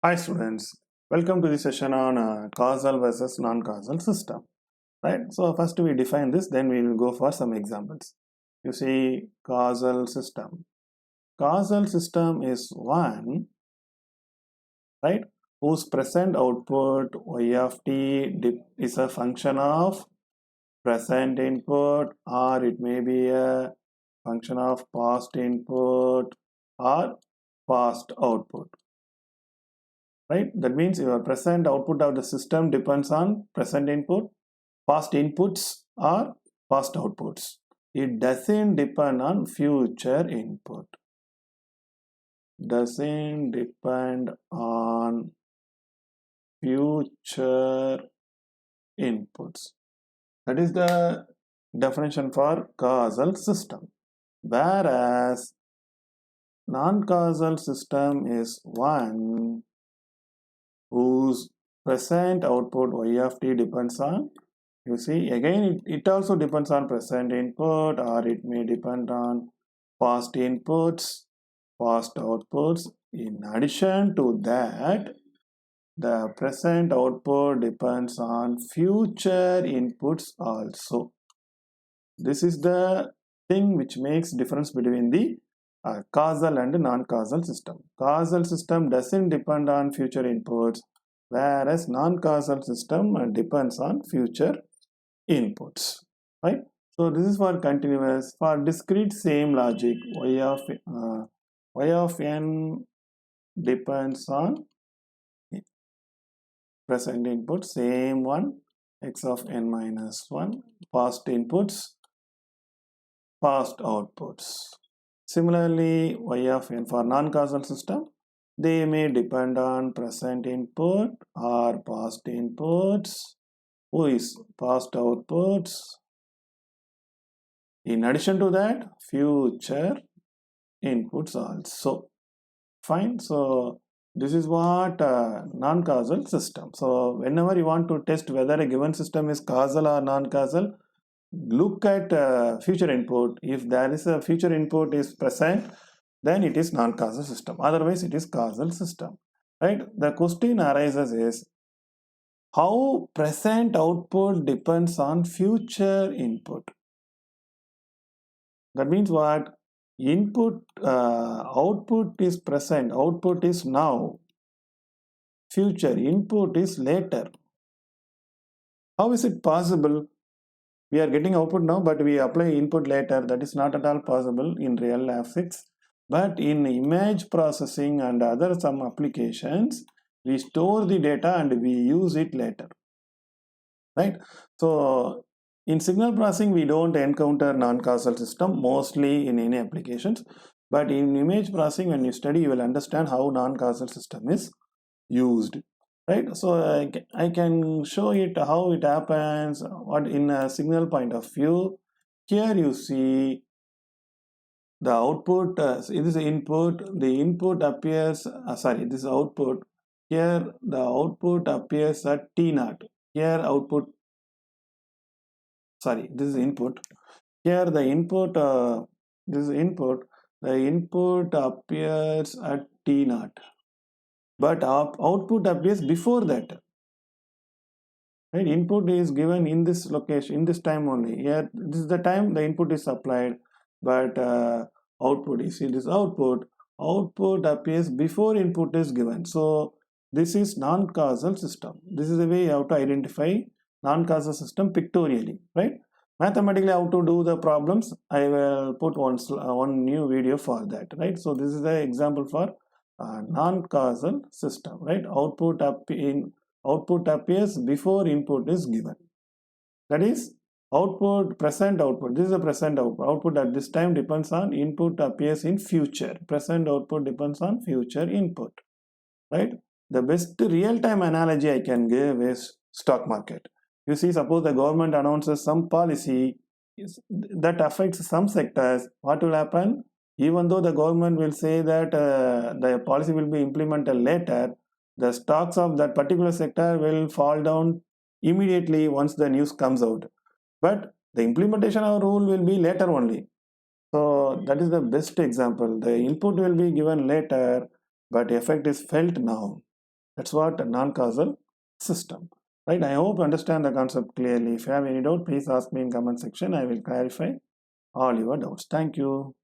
Hi students, welcome to the session on causal versus non-causal system. Right, so first we define this, then we will go for some examples. You see, causal system. Causal system is one, right, whose present output y of t is a function of present input, or it may be a function of past input or past output. Right, that means your present output of the system depends on present input, past inputs or past outputs. It doesn't depend on future input. Doesn't depend on future inputs. That is the definition for causal system. Whereas non-causal system is one whose present output y of t depends on, you see, again it also depends on present input, or it may depend on past inputs, past outputs. In addition to that, the present output depends on future inputs also. This is the thing which makes difference between the causal and non-causal system. Causal system doesn't depend on future inputs, whereas non-causal system depends on future inputs, right? So this is for continuous. For discrete, same logic. Y of n depends on present input, same one. X of n minus 1, past inputs, past outputs. Similarly, y of n for non-causal system, they may depend on present input or past inputs, who is past outputs. In addition to that, future inputs also. Fine. So this is what non-causal system. So whenever you want to test whether a given system is causal or non-causal, look at future input. If there is a future input is present, then it is non-causal system. Otherwise, it is causal system. Right? The question arises is how present output depends on future input. That means what? Input, output is present, output is now, future input is later. How is it possible? We are getting output now, but we apply input later. That is not at all possible in real physics. But in image processing and other some applications, we store the data and we use it later. Right? So in signal processing, we don't encounter non-causal system mostly in any applications. But in image processing, when you study, you will understand how non-causal system is used. Right? So I can show it how it happens, what in a signal point of view. Here you see the output, it is input, the input appears, this is output. Here the output appears at T naught. Here output, this is input. Here the input, this is input, the input appears at T naught. But output appears before that. Right? Input is given in this location, in this time only. Here, this is the time the input is applied, but output, you see this output appears before input is given. So this is non-causal system. This is the way how to identify non-causal system pictorially, right? Mathematically, how to do the problems, I will put one new video for that, right? So this is the example for non-causal system, right? Output appears before input is given. That is output, present output. This is the present output. Output at this time depends on input appears in future. Present output depends on future input. Right? The best real-time analogy I can give is stock market. You see, suppose the government announces some policy that affects some sectors. What will happen? Even though the government will say that the policy will be implemented later, the stocks of that particular sector will fall down immediately once the news comes out. But the implementation of rule will be later only. So that is the best example. The input will be given later, but effect is felt now. That's what a non-causal system. Right? I hope you understand the concept clearly. If you have any doubt, please ask me in comment section. I will clarify all your doubts. Thank you.